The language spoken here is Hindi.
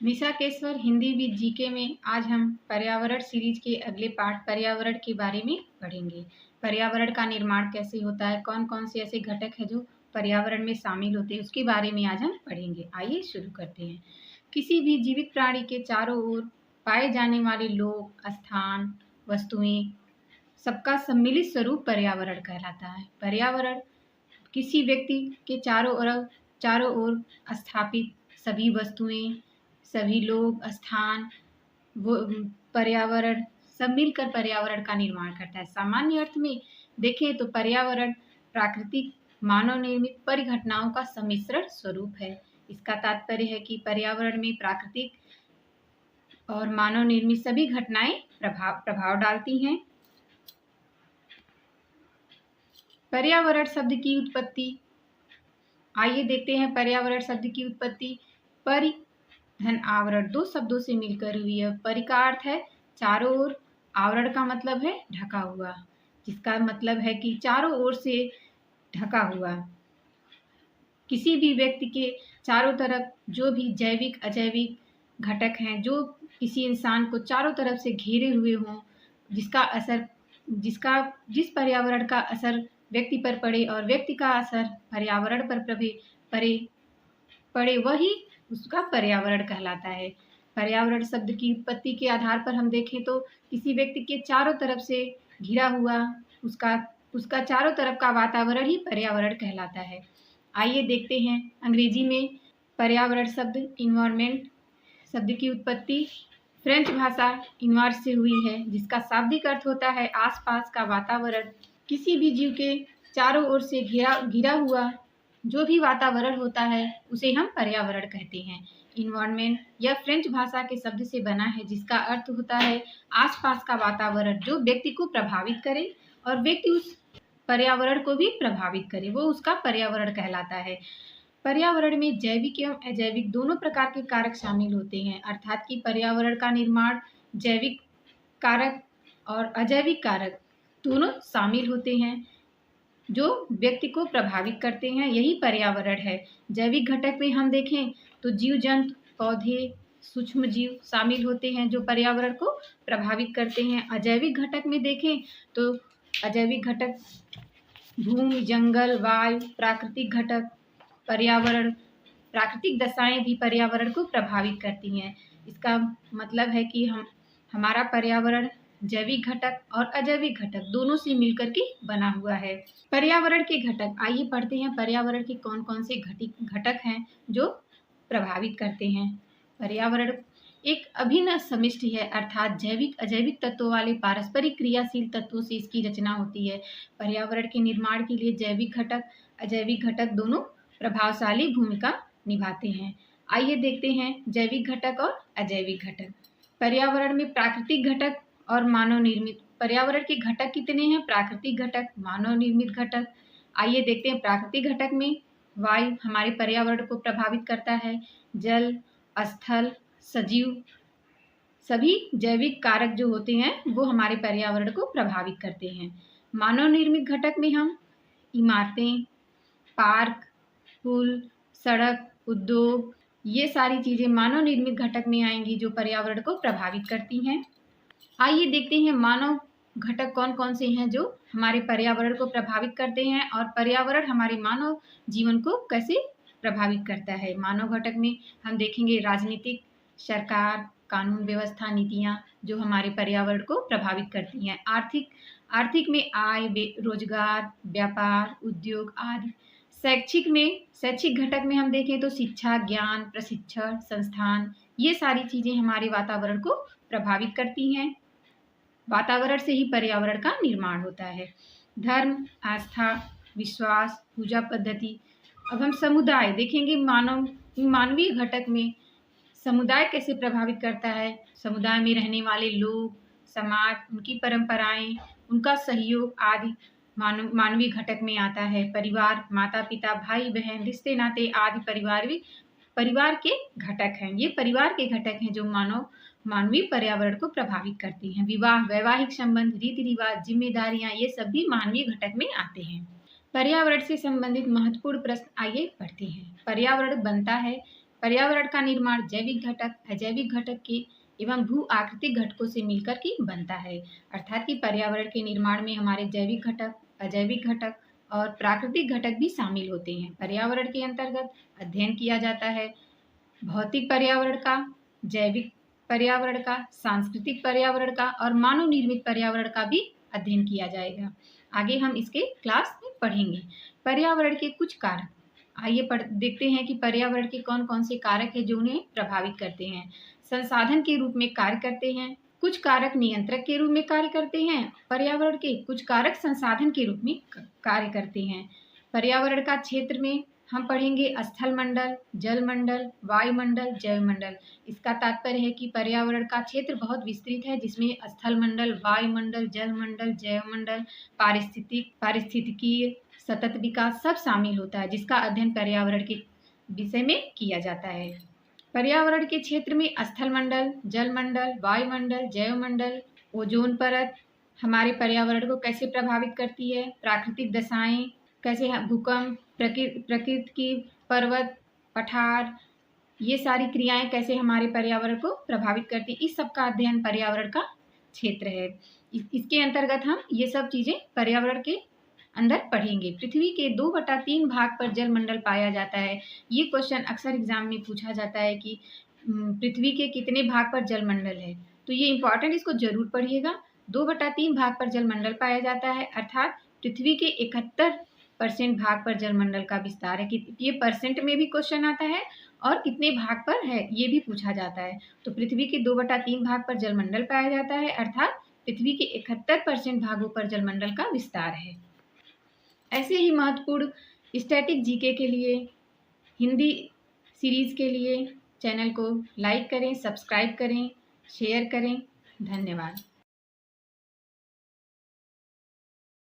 निशा केसवर हिंदी विद जीके में आज हम पर्यावरण सीरीज के अगले पाठ पर्यावरण के बारे में पढ़ेंगे। पर्यावरण का निर्माण कैसे होता है, कौन कौन से ऐसे घटक हैं जो पर्यावरण में शामिल होते हैं, उसके बारे में आज हम पढ़ेंगे। आइए शुरू करते हैं। किसी भी जीवित प्राणी के चारों ओर पाए जाने वाले लोग, स्थान, वस्तुएं, सबका सम्मिलित स्वरूप पर्यावरण कहलाता है। पर्यावरण किसी व्यक्ति के चारों ओर स्थापित सभी वस्तुएं, सभी लोग, स्थान, वो पर्यावरण सब मिलकर पर्यावरण का निर्माण करता है। सामान्य अर्थ में देखें तो पर्यावरण प्राकृतिक मानव निर्मित परिघटनाओं का सम्मिश्रण स्वरूप है। इसका तात्पर्य है कि पर्यावरण में प्राकृतिक और मानव निर्मित सभी घटनाएं प्रभाव डालती हैं। पर्यावरण शब्द की उत्पत्ति, आइए देखते हैं। पर्यावरण शब्द की उत्पत्ति परि धन आवरण दो शब्दों से मिलकर हुई है। परि का अर्थ है चारों ओर, आवरण का मतलब है ढका हुआ, जिसका मतलब है कि चारों ओर से ढका हुआ। किसी भी व्यक्ति के चारों तरफ जो भी जैविक अजैविक घटक हैं, जो किसी इंसान को चारों तरफ से घेरे हुए हों, जिस पर्यावरण का असर व्यक्ति पर पड़े और व्यक्ति का असर पर्यावरण पर पड़े वही उसका पर्यावरण कहलाता है। पर्यावरण शब्द की उत्पत्ति के आधार पर हम देखें तो किसी व्यक्ति के चारों तरफ से घिरा हुआ उसका चारों तरफ का वातावरण ही पर्यावरण कहलाता है। आइए देखते हैं अंग्रेजी में पर्यावरण शब्द इन्वायरमेंट शब्द की उत्पत्ति फ्रेंच भाषा इन्वायर से हुई है, जिसका शाब्दिक अर्थ होता है आसपास का वातावरण। किसी भी जीव के चारों ओर से घिरा हुआ जो भी वातावरण होता है उसे हम पर्यावरण कहते हैं। इन्वायरमेंट यह फ्रेंच भाषा के शब्द से बना है, जिसका अर्थ होता है आसपास का वातावरण जो व्यक्ति को प्रभावित करे और व्यक्ति उस पर्यावरण को भी प्रभावित करे, वो उसका पर्यावरण कहलाता है। पर्यावरण में जैविक एवं अजैविक दोनों प्रकार के कारक शामिल होते हैं, अर्थात कि पर्यावरण का निर्माण जैविक कारक और अजैविक कारक दोनों शामिल होते हैं जो व्यक्ति को प्रभावित करते हैं, यही पर्यावरण है। जैविक घटक में हम देखें तो जीव जंतु, पौधे, सूक्ष्म जीव शामिल होते हैं जो पर्यावरण को प्रभावित करते हैं। अजैविक घटक में देखें तो अजैविक घटक भूमि, जंगल, वायु, प्राकृतिक घटक पर्यावरण, प्राकृतिक दशाएं भी पर्यावरण को प्रभावित करती हैं। इसका मतलब है कि हमारा पर्यावरण जैविक घटक और अजैविक घटक दोनों से मिलकर के बना हुआ है। पर्यावरण के घटक, आइए पढ़ते हैं पर्यावरण के कौन कौन से घटक हैं जो प्रभावित करते हैं। पर्यावरण एक अभिन्न समष्टि है, अर्थात जैविक अजैविक तत्वों वाले पारस्परिक क्रियाशील तत्वों से इसकी रचना होती है। पर्यावरण के निर्माण के लिए जैविक घटक अजैविक घटक दोनों प्रभावशाली भूमिका निभाते हैं। आइए देखते हैं जैविक घटक और अजैविक घटक। पर्यावरण में प्राकृतिक घटक और मानव निर्मित। पर्यावरण के घटक कितने हैं? प्राकृतिक घटक, मानव निर्मित घटक। आइए देखते हैं प्राकृतिक घटक में वायु हमारे पर्यावरण को प्रभावित करता है, जल, स्थल, सजीव, सभी जैविक कारक जो होते हैं वो हमारे पर्यावरण को प्रभावित करते हैं। मानव निर्मित घटक में हम इमारतें, पार्क, पुल, सड़क, उद्योग, ये सारी चीजें मानव निर्मित घटक में आएंगी जो पर्यावरण को प्रभावित करती हैं। आइए देखते हैं मानव घटक कौन कौन से हैं जो हमारे पर्यावरण को प्रभावित करते हैं और पर्यावरण हमारे मानव जीवन को कैसे प्रभावित करता है। मानव घटक में हम देखेंगे राजनीतिक, सरकार, कानून व्यवस्था, नीतियां जो हमारे पर्यावरण को प्रभावित करती हैं। आर्थिक में आय, रोजगार, व्यापार, उद्योग आदि। शैक्षिक घटक में हम देखें तो शिक्षा, ज्ञान, प्रशिक्षण संस्थान, ये सारी चीजें हमारे वातावरण को प्रभावित करती हैं। वातावरण से ही पर्यावरण का निर्माण होता है। धर्म, आस्था, विश्वास, पूजा पद्धति। अब हम समुदाय देखेंगे। मानवीय घटक में समुदाय कैसे प्रभावित करता है। समुदाय में रहने वाले लोग, समाज, उनकी परंपराएं, उनका सहयोग आदि मानवीय घटक में आता है। परिवार, माता पिता, भाई बहन, रिश्ते नाते आदि परिवार के घटक हैं। ये परिवार के घटक हैं जो मानवीय पर्यावरण को प्रभावित करती हैं। विवाह, वैवाहिक संबंध, रीति रिवाज, जिम्मेदारियां, ये सब भी मानवीय घटक में आते हैं। पर्यावरण से संबंधित महत्वपूर्ण प्रश्न आइए पढ़ते हैं। पर्यावरण बनता है पर्यावरण का निर्माण जैविक घटक, अजैविक घटक के एवं भू आकृतिक घटकों से मिलकर के बनता है। अर्थात कि पर्यावरण के निर्माण में हमारे जैविक घटक, अजैविक घटक और प्राकृतिक घटक भी शामिल होते हैं। पर्यावरण के अंतर्गत अध्ययन किया जाता है भौतिक पर्यावरण का, जैविक पर्यावरण का, सांस्कृतिक पर्यावरण का और मानव निर्मित पर्यावरण का भी अध्ययन किया जाएगा। आगे हम इसके क्लास में पढ़ेंगे। पर्यावरण के कुछ कारक, आइए देखते हैं कि पर्यावरण के कौन कौन से कारक हैं जो उन्हें प्रभावित करते हैं। संसाधन के रूप में कार्य करते हैं, कुछ कारक नियंत्रक के रूप में कार्य करते हैं, पर्यावरण के कुछ कारक संसाधन के रूप में कार्य करते हैं। पर्यावरण का क्षेत्र में हम पढ़ेंगे स्थल मंडल, जल मंडल, वायुमंडल, जैव मंडल। इसका तात्पर्य है कि पर्यावरण का क्षेत्र बहुत विस्तृत है जिसमें स्थल मंडल, वायुमंडल, जल मंडल, जैव मंडल, पारिस्थितिकीय, सतत विकास सब शामिल होता है, जिसका अध्ययन पर्यावरण के विषय में किया जाता है। पर्यावरण के क्षेत्र में स्थल मंडल, जल मंडल, वायुमंडल, जैव मंडल, ओजोन परत हमारे पर्यावरण को कैसे प्रभावित करती है, प्राकृतिक दशाएं कैसे, भूकंप, प्रकृति की पर्वत, पठार, ये सारी क्रियाएं कैसे हमारे पर्यावरण को प्रभावित करती है, इस सब का अध्ययन पर्यावरण का क्षेत्र है। इसके अंतर्गत हम ये सब चीजें पर्यावरण के अंदर पढ़ेंगे। पृथ्वी के 2/3 भाग पर जल मंडल पाया जाता है। ये क्वेश्चन अक्सर एग्जाम में पूछा जाता है कि पृथ्वी के कितने भाग पर जल मंडल है, तो ये इंपॉर्टेंट, इसको जरूर पढ़िएगा। 2/3 भाग पर जल मंडल पाया जाता है, अर्थात पृथ्वी के 71% भाग पर जलमंडल का विस्तार है। कि ये परसेंट में भी क्वेश्चन आता है और कितने भाग पर है ये भी पूछा जाता है। तो पृथ्वी के 2/3 भाग पर जलमंडल पाया जाता है, अर्थात पृथ्वी के 71% भागों पर जलमंडल का विस्तार है। ऐसे ही महत्वपूर्ण स्टैटिक जीके के लिए, हिंदी सीरीज के लिए चैनल को लाइक करें, सब्सक्राइब करें, शेयर करें। धन्यवाद।